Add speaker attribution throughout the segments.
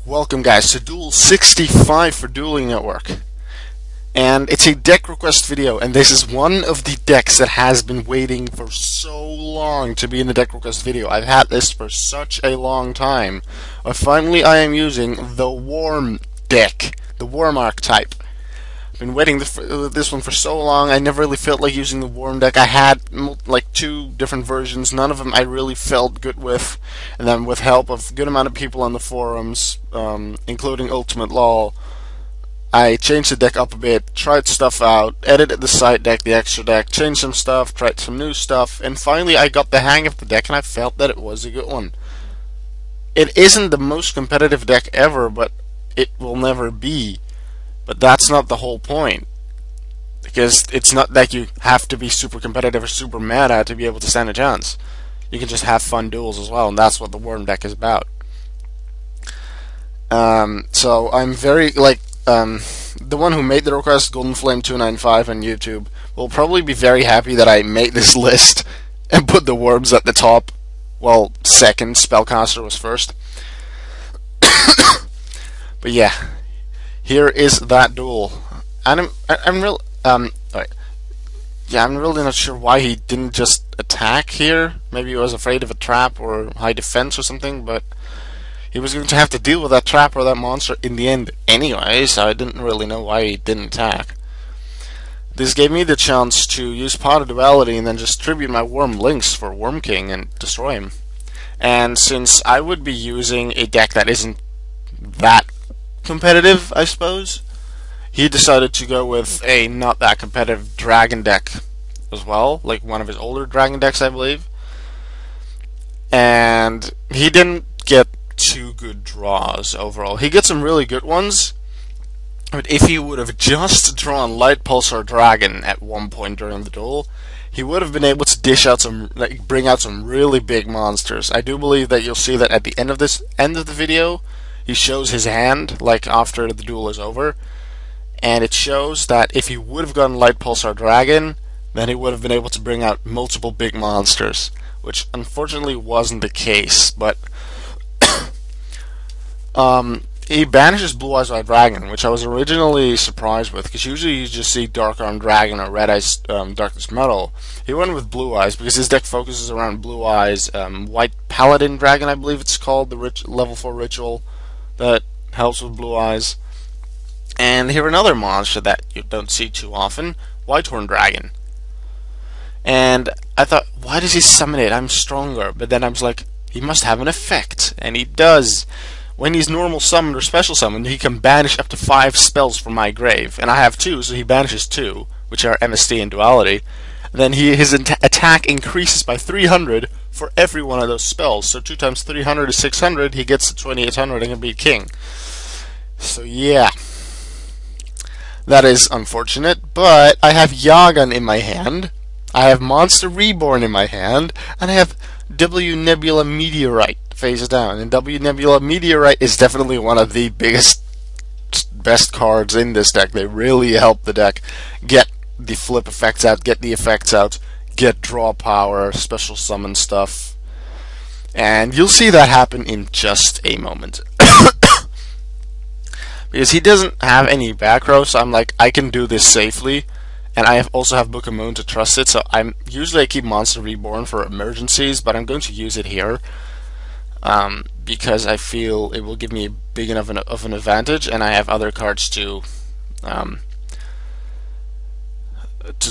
Speaker 1: Welcome guys to Duel 65 for Dueling Network. And it's a deck request video, and this is one of the decks that has been waiting for so long to be in the deck request video. I've had this for such a long time. Finally I am using the Worm deck, the Worm archetype. I've been waiting this one for so long. I never really felt like using the Worm deck. I had like two different versions. None of them I really felt good with. And then with help of a good amount of people on the forums, including Ultimate Law, I changed the deck up a bit, tried stuff out, edited the side deck, the extra deck, changed some stuff, tried some new stuff, and finally I got the hang of the deck and I felt that it was a good one. It isn't the most competitive deck ever, but it will never be. But that's not the whole point, because it's not that you have to be super competitive or super meta to be able to stand a chance. You can just have fun duels as well, and that's what the Worm deck is about. So I'm very, the one who made the request, goldenflame295 on YouTube, will probably be very happy that I made this list and put the Worms at the top. Well, second, Spellcaster was first. But yeah. Here is that duel, and I'm really not sure why he didn't just attack here. Maybe he was afraid of a trap or high defense or something, but he was going to have to deal with that trap or that monster in the end anyway, so I didn't really know why he didn't attack. This gave me the chance to use Pot of Duality and then just tribute my Worm Lynx for Worm King and destroy him. And since I would be using a deck that isn't that competitive, I suppose, he decided to go with a not that competitive dragon deck as well, like one of his older dragon decks, I believe. And he didn't get two good draws overall. He gets some really good ones, but if he would have just drawn Light Pulsar Dragon at one point during the duel, he would have been able to dish out some, bring out some really big monsters. I do believe that you'll see that at the end of the video. He shows his hand, like after the duel is over, and it shows that if he would have gotten Light Pulsar Dragon, then he would have been able to bring out multiple big monsters, which unfortunately wasn't the case. But he banishes Blue Eyes White Dragon, which I was originally surprised with, because usually you just see Dark Arm Dragon or Red Eyes Darkness Metal. He went with Blue Eyes because his deck focuses around Blue Eyes, White Paladin Dragon, I believe it's called, the level 4 ritual that helps with Blue Eyes. And here another monster that you don't see too often, Whitehorn Dragon. And I thought, why does he summon it? I'm stronger. But then I was like, he must have an effect. And he does. When he's normal summoned or special summoned, he can banish up to 5 spells from my grave. And I have 2, so he banishes 2, which are MST and Duality. Then his attack increases by 300 for every one of those spells. So 2 times 300 is 600. He gets to 2800 and can beat King. So yeah, that is unfortunate. But I have Yagan in my hand. I have Monster Reborn in my hand, and I have W Nebula Meteorite face down. And W Nebula Meteorite is definitely one of the best cards in this deck. They really help the deck get the flip effects out, get the effects out, get draw power, special summon stuff. And you'll see that happen in just a moment. Because he doesn't have any back row, so I'm like, I can do this safely. And I also have Book of Moon to trust it, so usually I keep Monster Reborn for emergencies, but I'm going to use it here. Because I feel it will give me big enough of an advantage, and I have other cards to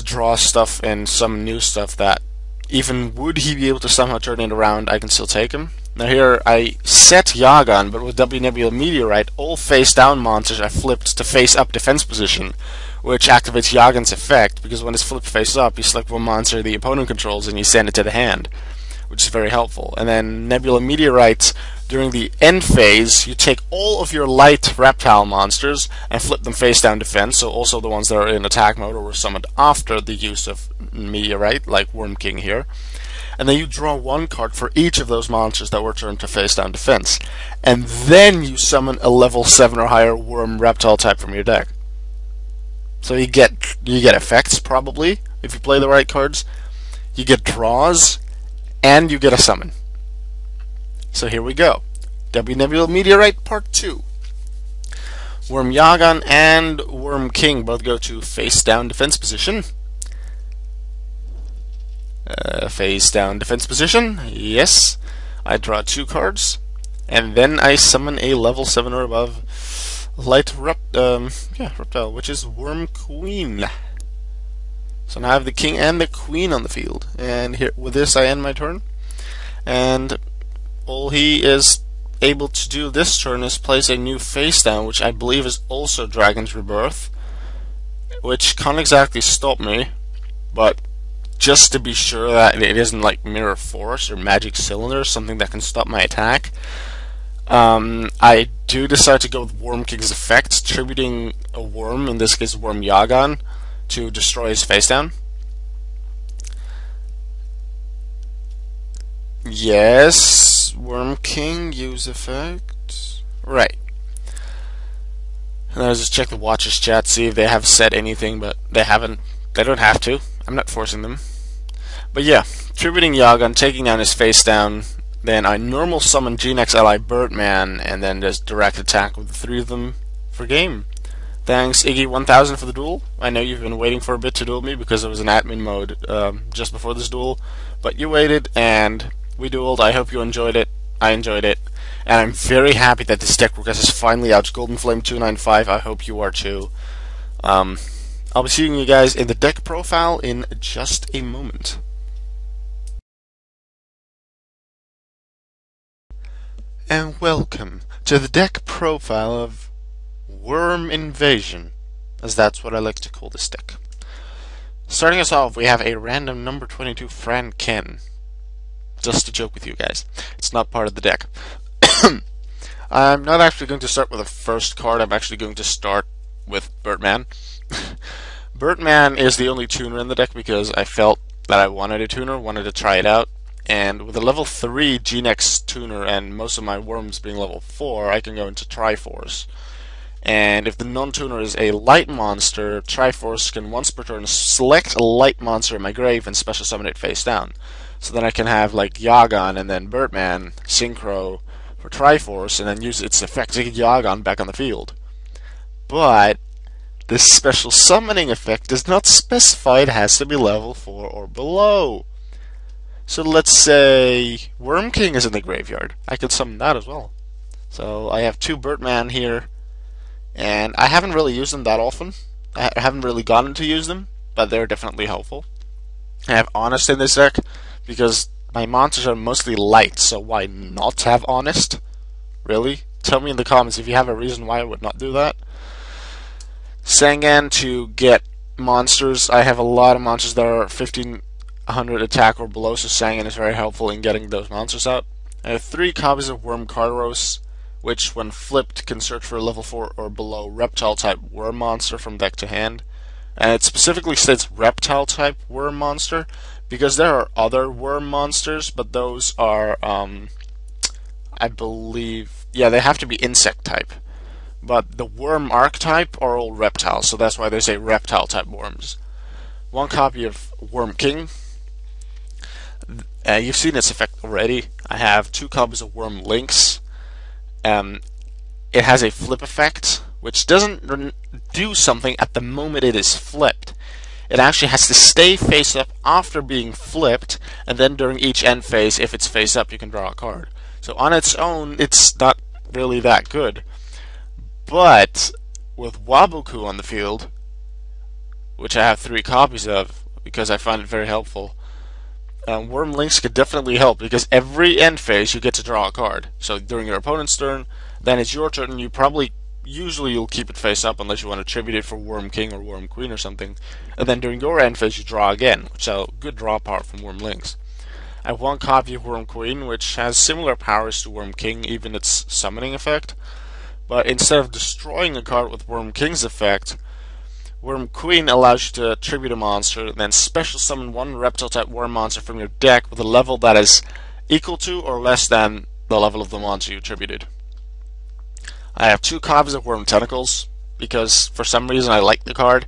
Speaker 1: draw stuff and some new stuff that even would he be able to somehow turn it around, I can still take him. Now here I set Yagan, but with W Nebula Meteorite, all face down monsters are flipped to face up defense position, which activates Yagan's effect, because when it's flipped face up, you select one monster the opponent controls and you send it to the hand, which is very helpful. And then Nebula Meteorites, during the end phase, you take all of your light reptile monsters and flip them face down defense, so also the ones that are in attack mode or were summoned after the use of Meteorite, like Worm King here. And then you draw one card for each of those monsters that were turned to face down defense. And then you summon a level 7 or higher Worm Reptile type from your deck. So you get effects, probably, if you play the right cards. You get draws, and you get a summon. So here we go. W Nebula Meteorite Part 2. Worm Yagan and Worm King both go to face down defense position. Face down defense position, yes. I draw 2 cards, and then I summon a level 7 or above light reptile, which is Worm Queen. So now I have the King and the Queen on the field, and here with this I end my turn. And all he is able to do this turn is place a new face down, which I believe is also Dragon's Rebirth, which can't exactly stop me, but just to be sure that it isn't like Mirror Force or Magic Cylinder, something that can stop my attack, I do decide to go with Worm King's effect, tributing a worm, in this case Worm Yagan, to destroy his face down. Yes, Worm King, use effect. Right. And I just check the Watchers chat, see if they have said anything, but they haven't. They don't have to. I'm not forcing them. But yeah, tributing Yagan, taking down his face down, then I normal summon G-Nex ally Birdman, and then just direct attack with the 3 of them for game. Thanks Iggy1000 for the duel. I know you've been waiting for a bit to duel me because I was in admin mode just before this duel, but you waited and we dueled. I hope you enjoyed it. I enjoyed it. And I'm very happy that this deck request is finally out. goldenflame295. I hope you are too. I'll be seeing you guys in the deck profile in just a moment. And welcome to the deck profile of Worm Invasion, as that's what I like to call this deck. Starting us off, we have a random number 22 Fran Ken. Just to joke with you guys, it's not part of the deck. I'm not actually going to start with the first card, I'm actually going to start with Birdman. Birdman is the only tuner in the deck because I felt that I wanted a tuner, wanted to try it out. And with a level 3 G-Nex tuner and most of my worms being level 4, I can go into Triforce. And if the non-tuner is a light monster, Triforce can once per turn select a light monster in my grave and special summon it face down. So then I can have like Yagan and then Birdman, Synchro for Triforce, and then use its effect to get Yagan back on the field. But this special summoning effect does not specify it has to be level 4 or below. So let's say Worm King is in the graveyard. I could summon that as well. So I have 2 Birdman here, and I haven't really used them that often. I haven't really gotten to use them, but they're definitely helpful. I have Honest in this deck because my monsters are mostly light, so why not have Honest? Really? Tell me in the comments if you have a reason why I would not do that. Sangan to get monsters. I have a lot of monsters that are 1500 attack or below, so Sangan is very helpful in getting those monsters out. I have 3 copies of Worm Cardos, which when flipped can search for a level 4 or below reptile type worm monster from deck to hand. And it specifically states reptile type worm monster because there are other worm monsters, but those are I believe, yeah, they have to be insect type. But the worm archetype are all reptiles, so that's why they say reptile type worms. 1 copy of Worm King. You've seen its effect already. I have 2 copies of Worm Lynx. It has a flip effect, which doesn't do something at the moment it is flipped. It actually has to stay face up after being flipped, and then during each end phase, if it's face up, you can draw a card. So on its own, it's not really that good. But with Waboku on the field, which I have 3 copies of because I find it very helpful, Worm Lynx could definitely help because every end phase you get to draw a card. So during your opponent's turn, then it's your turn, and you probably, usually you'll keep it face up unless you want to tribute it for Worm King or Worm Queen or something. And then during your end phase you draw again, which is a good draw power from Worm Lynx. I have 1 copy of Worm Queen, which has similar powers to Worm King, even its summoning effect. But instead of destroying a card with Worm King's effect, Worm Queen allows you to tribute a monster, and then special summon 1 reptile type worm monster from your deck with a level that is equal to or less than the level of the monster you tributed. I have 2 copies of Worm Tentacles because for some reason I like the card.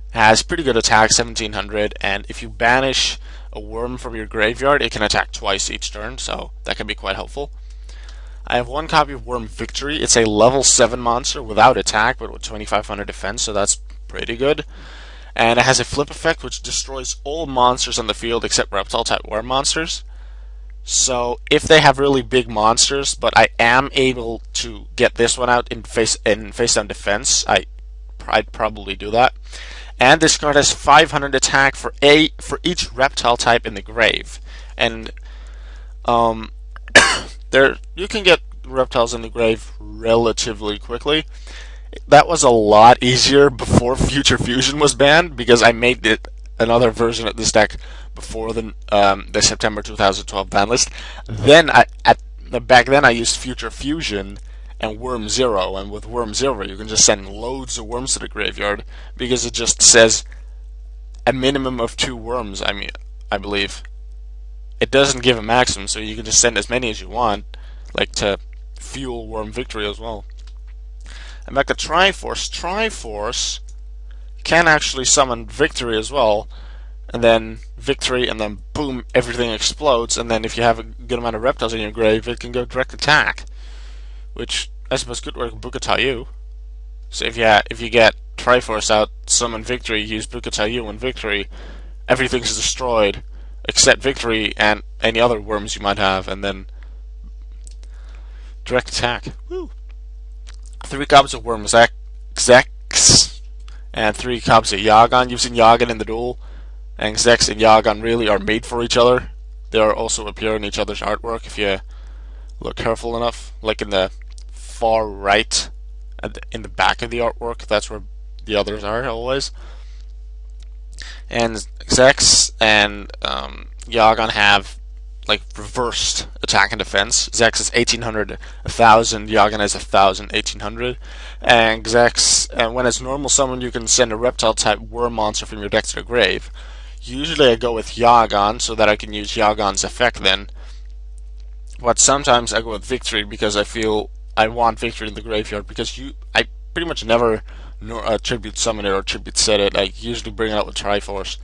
Speaker 1: It has pretty good attack, 1700, and if you banish a worm from your graveyard, it can attack twice each turn, so that can be quite helpful. I have one copy of Worm Victory. It's a level 7 monster without attack, but with 2500 defense, so that's pretty good. And it has a flip effect which destroys all monsters on the field except reptile-type worm monsters. So if they have really big monsters, but I am able to get this one out in face-down defense, I'd probably do that. And this card has 500 attack for each reptile type in the grave. And there you can get reptiles in the grave relatively quickly. That was a lot easier before Future Fusion was banned, because I made another version of this deck before the September 2012 ban list. Then back then I used Future Fusion and Worm Zero, and with Worm Zero you can just send loads of worms to the graveyard because it just says a minimum of 2 worms. I believe it doesn't give a maximum, so you can just send as many as you want, like to fuel Worm Victory as well. And back to Triforce. Triforce can actually summon Victory as well, and then Victory, and then boom, everything explodes. And then if you have a good amount of reptiles in your grave, it can go direct attack, which I suppose could work with Bukatayu. So if you get Triforce out, summon Victory, use Bukatayu and Victory, everything's destroyed except Victory and any other worms you might have, and then direct attack. Woo! 3 copies of Worm Zex and 3 copies of Yagan. You've seen Yagan in the duel, and Zex and Yagan really are made for each other. They also appear in each other's artwork if you look careful enough, like in the far right, in the back of the artwork. That's where the others are always. And Zex and Yagan have like reversed attack and defense. Zex is 1800, 1000. Yagan is 1000, 1800. And Zex, when it's normal summon, you can send a reptile type worm monster from your deck to the grave. Usually I go with Yagan so that I can use Yagan's effect then. But sometimes I go with Victory because I feel I want Victory in the graveyard, because I pretty much never tribute summon it or tribute set it. I usually bring it out with Triforce.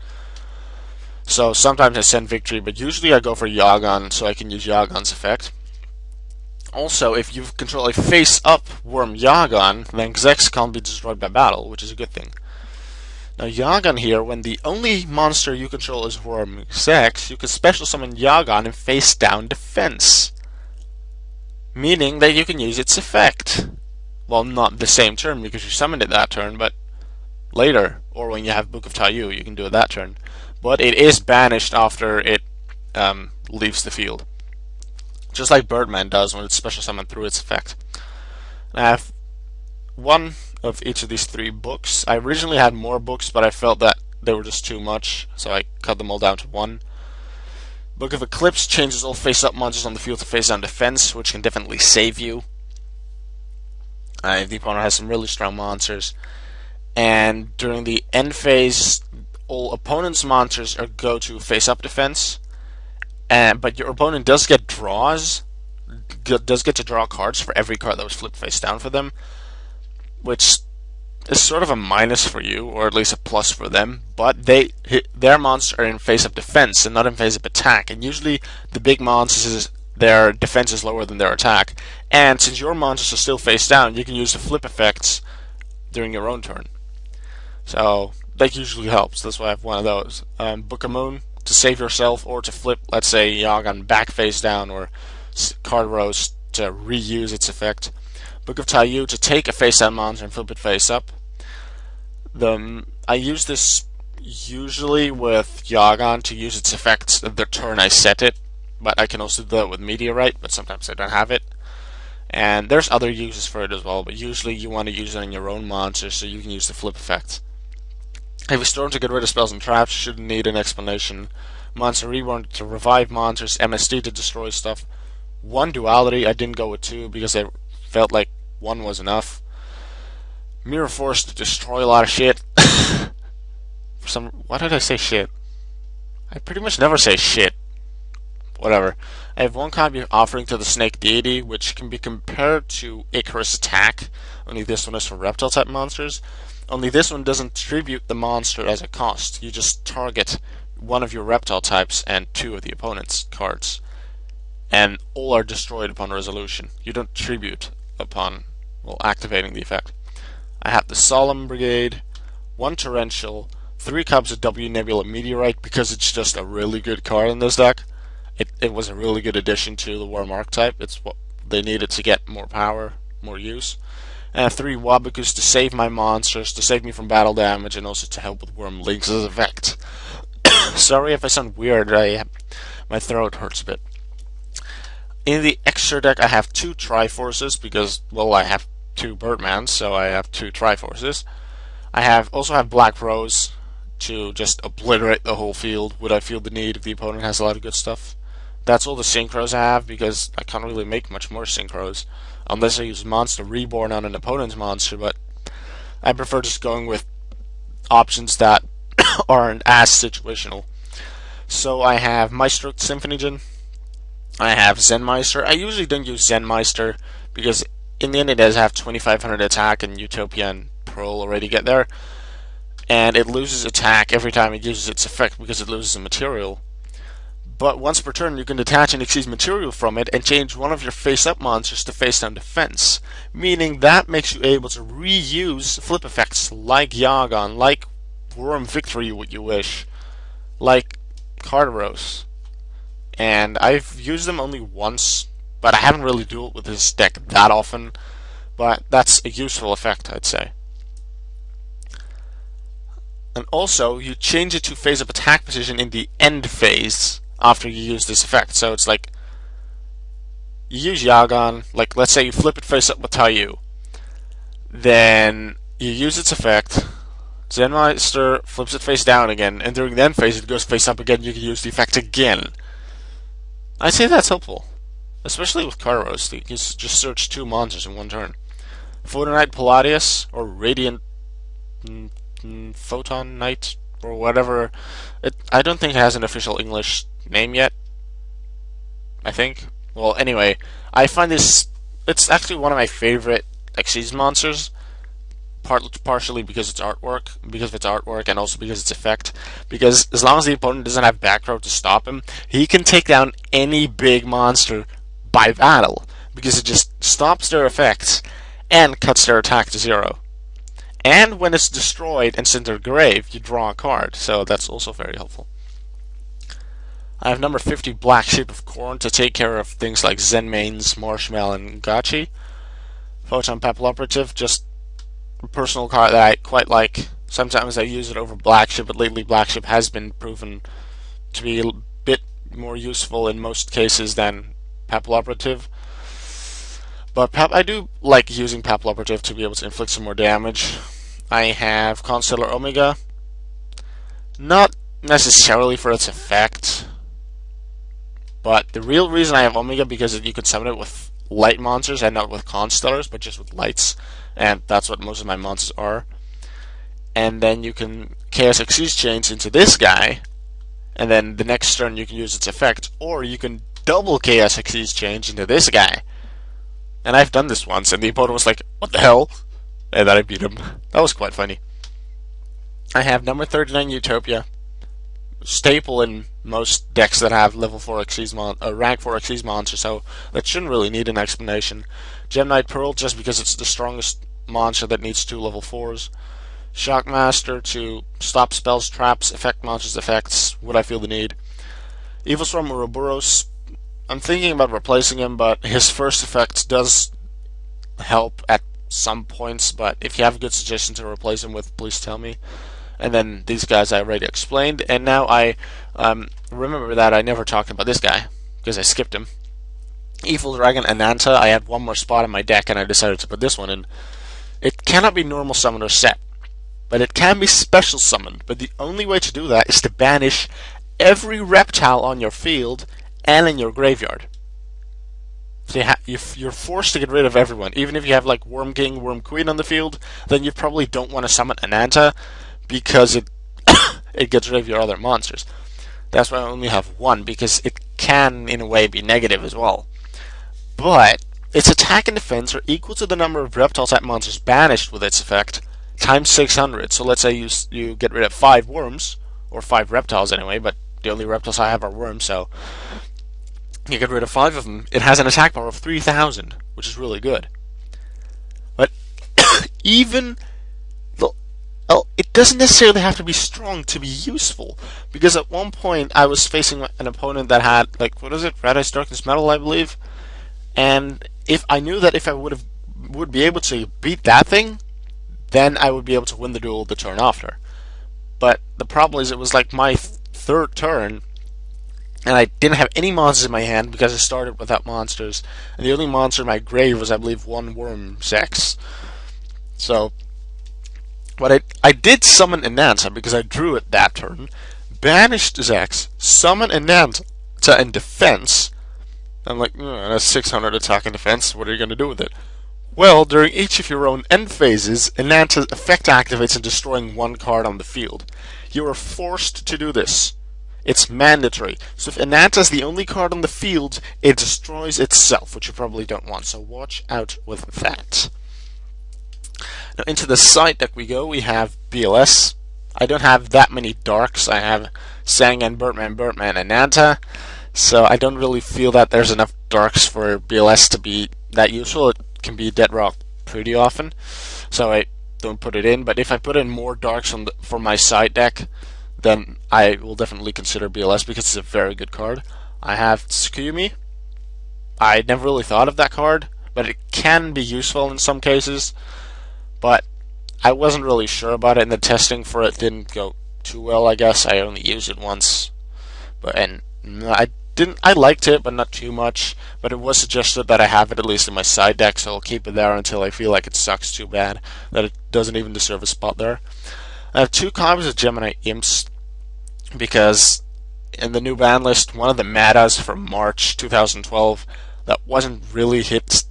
Speaker 1: So sometimes I send Victory, but usually I go for Yagan so I can use Yagan's effect. Also, if you control a face-up Worm Yagan, then Zex can't be destroyed by battle, which is a good thing. Now Yagan here, when the only monster you control is Worm Zex, you can special summon Yagan in face-down defense, meaning that you can use its effect. Well, not the same turn because you summoned it that turn, but later, or when you have Book of Tayu, you can do it that turn. But it is banished after it leaves the field, just like Birdman does when it's special summoned through its effect. I have one of each of these 3 books. I originally had more books, but I felt that they were just too much, so I cut them all down to 1. Book of Eclipse changes all face-up monsters on the field to face-down defense, which can definitely save you. The opponent has some really strong monsters. And during the end phase, all opponent's monsters go to face-up defense, but your opponent does get to draw cards for every card that was flipped face down for them, which is sort of a minus for you, or at least a plus for them. But their monsters are in face-up defense and not in face-up attack, and usually the big monsters, their defense is lower than their attack. And since your monsters are still face down, you can use the flip effects during your own turn. So that usually helps. That's why I have one of those. Book of Moon to save yourself, or to flip, let's say, Yagan back face down, or Card Rose to reuse its effect. Book of Tayu to take a face down monster and flip it face up. I use this usually with Yagan to use its effects the turn I set it, but I can also do that with Meteorite, but sometimes I don't have it. And there's other uses for it as well, but usually you want to use it on your own monster so you can use the flip effect. Heavy Storm to get rid of spells and traps, shouldn't need an explanation. Monster Reborn to revive monsters, MSD to destroy stuff. 1 Duality, I didn't go with 2 because I felt like 1 was enough. Mirror Force to destroy a lot of shit. Why did I say shit? I pretty much never say shit. Whatever. I have 1 copy of Offering to the Snake Deity, which can be compared to Icarus Attack, only this one is for reptile type monsters. Only this one doesn't tribute the monster as a cost. You just target one of your reptile types and 2 of the opponent's cards. and all are destroyed upon resolution. You don't tribute upon, well, activating the effect. I have the Solemn Brigade, 1 Torrential, 3 copies of W Nebula Meteorite because it's just a really good card in this deck. It was a really good addition to the Worm archetype. It's what they needed to get more power, more use. And I have 3 Wabakus to save my monsters, to save me from battle damage, and also to help with Worm Links' effect. Sorry if I sound weird, my throat hurts a bit. In the extra deck I have 2 Triforces because, well, I have 2 Birdmans, so I have 2 Triforces. I also have Black Rose to just obliterate the whole field would I feel the need if the opponent has a lot of good stuff. That's all the synchros I have because I can't really make much more synchros unless I use Monster Reborn on an opponent's monster, but I prefer just going with options that aren't as situational. So I have Maestro Symphonygen, I have Zenmeister. I usually don't use Zenmeister because in the end it does have 2500 attack and Utopia and Pearl already get there, and it loses attack every time it uses its effect because it loses a material. But once per turn you can detach and exceed material from it and change one of your face-up monsters to face-down defense, meaning that makes you able to reuse flip effects like Yagon, like Worm Victory, what you wish, like Cardaros. And I've used them only once, but I haven't really dueled with this deck that often, but that's a useful effect, I'd say. And also, you change it to face-up attack position in the end phase after you use this effect. So it's like, you use Yagon, like let's say you flip it face up with Taiyu, then you use its effect, Zenmeister flips it face down again, and during the end phase it goes face up again, you can use the effect again. I'd say that's helpful, especially with Cardaros. You can just search 2 monsters in one turn. Photonite Palladius, or Radiant Photon Knight, or whatever. I don't think it has an official English name yet, I think. Well, anyway, I find this, it's actually one of my favorite season monsters, partially because of its artwork, and also because of its effect. Because as long as the opponent doesn't have back row to stop him, he can take down any big monster by battle, because it just stops their effects and cuts their attack to 0. And when it's destroyed and sent to the grave, you draw a card, so that's also very helpful. I have number 50 Black Sheep of Corn to take care of things like Zenmains, Marshmallow, and Gachi. Photon Papilloperative, just a personal card that I quite like. Sometimes I use it over Black Sheep, but lately Black Sheep has been proven to be a bit more useful in most cases than Papilloperative. But I do like using Papilloperative to be able to inflict some more damage. I have Constellar Omega, not necessarily for its effect, but the real reason I have Omega because you can summon it with light monsters and not with Constellars, but just with lights, and that's what most of my monsters are. And then you can Chaos Xyz Chains into this guy, and then the next turn you can use its effect, or you can double Chaos Xyz Change into this guy. And I've done this once, and the opponent was like, what the hell? And then I beat him. That was quite funny. I have number 39 Utopia, staple in most decks that have level 4 rank 4 Xyz monster, so that shouldn't really need an explanation. Gemknight Pearl, just because it's the strongest monster that needs 2 level 4s. Shockmaster to stop spells, traps, affect monsters' effects, would I feel the need. Evilswarm Ouroboros, I'm thinking about replacing him, but his first effect does help at some points, but if you have a good suggestion to replace him with, please tell me. And then these guys I already explained, and now I remember that I never talked about this guy, because I skipped him. Evil Dragon Ananta, I had one more spot in my deck and I decided to put this one in. It cannot be normal summon or set, but it can be special summon, but the only way to do that is to banish every reptile on your field and in your graveyard. So you're forced to get rid of everyone. Even if you have like Worm King, Worm Queen on the field, then you probably don't want to summon Ananta because it it gets rid of your other monsters. That's why I only have one, because it can in a way be negative as well. But its attack and defense are equal to the number of reptile type monsters banished with its effect times 600. So let's say you get rid of 5 worms, or 5 reptiles anyway, but the only reptiles I have are worms, so You get rid of 5 of them. It has an attack power of 3,000, which is really good. But even though, well, it doesn't necessarily have to be strong to be useful. Because at one point I was facing an opponent that had, like, what is it, Red Ice Darkness Metal, I believe. And if I knew that if I would be able to beat that thing, then I would be able to win the duel the turn after. But the problem is, it was like my third turn, and I didn't have any monsters in my hand because I started without monsters, and the only monster in my grave was, I believe, one Worm Zex. So, what I did summon Enanta because I drew it that turn, banished Zex, summon Enanta in defense. I'm like, that's 600 attack and defense, what are you going to do with it? Well, during each of your own end phases, Enanta's effect activates in destroying one card on the field. You are forced to do this. It's mandatory. So if Enanta's the only card on the field, it destroys itself, which you probably don't want. So watch out with that. Now into the side deck we go. We have BLS. I don't have that many darks. I have Sangan, Birdman, Enanta. So I don't really feel that there's enough darks for BLS to be that useful. It can be dead rock pretty often. So I don't put it in. But if I put in more darks for my side deck, then I will definitely consider BLS because it's a very good card. I have Tsukuyumi. I never really thought of that card, but it can be useful in some cases. But I wasn't really sure about it, and the testing for it didn't go too well, I guess. I only used it once. I liked it, but not too much. But it was suggested that I have it at least in my side deck, so I'll keep it there until I feel like it sucks too bad, that it doesn't even deserve a spot there. I have 2 copies of Gemini Imps, because in the new ban list, one of the metas from March 2012 that wasn't really hit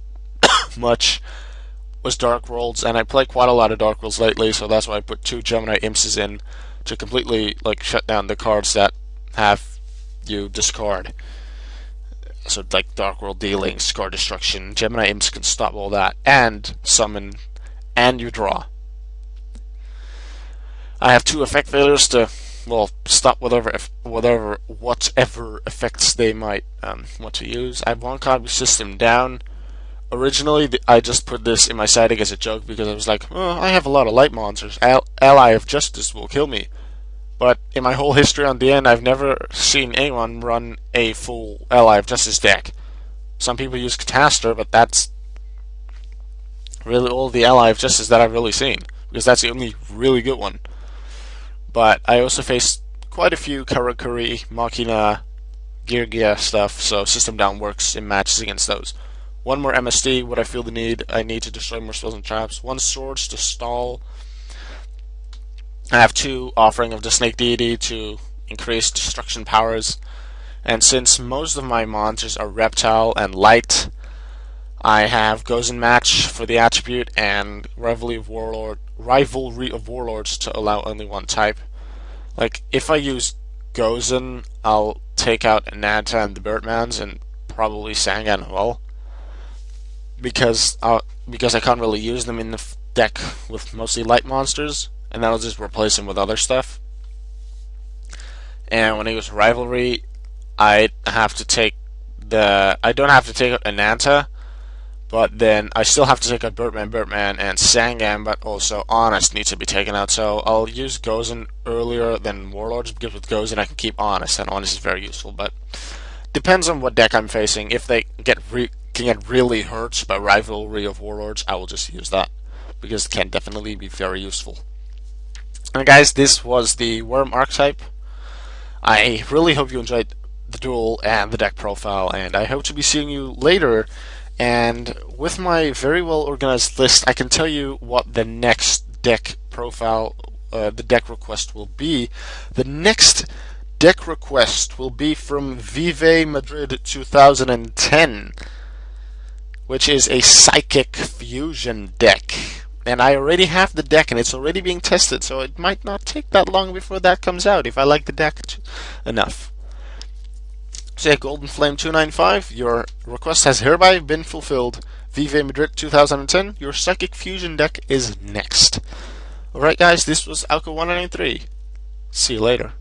Speaker 1: much was Dark Worlds, and I play quite a lot of Dark Worlds lately, so that's why I put 2 Gemini Imps in to completely shut down the cards that have you discard. So like Dark World Dealing, Scar Destruction, Gemini Imps can stop all that, and summon, and you draw. I have 2 effect failures to, well, stop whatever effects they might want to use. I have 1 copy System Down. Originally, I just put this in my side deck as a joke because I was like, oh, I have a lot of light monsters. Ally of Justice will kill me. But in my whole history on DN, I've never seen anyone run a full Ally of Justice deck. Some people use Catastor, but that's really all the Ally of Justice that I've really seen, because that's the only really good one. But I also faced quite a few Karakuri, Machina, Gear stuff, so System Down works in matches against those. 1 more MSD, what I feel the need. I need to destroy more spells and traps. 1 Swords to stall. I have 2 Offering of the Snake Deity to increase destruction powers. And since most of my monsters are Reptile and Light, I have Gozen Match for the attribute and Rivalry of Warlords to allow only 1 type. Like, if I use Gozen, I'll take out Enanta and the Birdmans and probably Sangan as well. Because I can't really use them in the deck with mostly light monsters, and then I'll just replace them with other stuff. And when I use Rivalry, I don't have to take out Enanta, but then I still have to take out Birdman, and Sangan, but also Honest needs to be taken out. So I'll use Gozen earlier than Warlords, because with Gozen I can keep Honest, and Honest is very useful. But depends on what deck I'm facing. If they can get really hurt by Rivalry of Warlords, I will just use that, because it can definitely be very useful. And guys, this was the Worm archetype. I really hope you enjoyed the duel and the deck profile, and I hope to be seeing you later. And with my very well organized list, I can tell you what the next deck profile, the deck request will be. The next deck request will be from Vive Madrid 2010, which is a Psychic Fusion deck. And I already have the deck, and it's already being tested, so it might not take that long before that comes out if I like the deck enough. So yeah, goldenflame295, your request has hereby been fulfilled. Vive Madrid 2010, your Psychic Fusion deck is next. Alright guys, this was Alka193. See you later.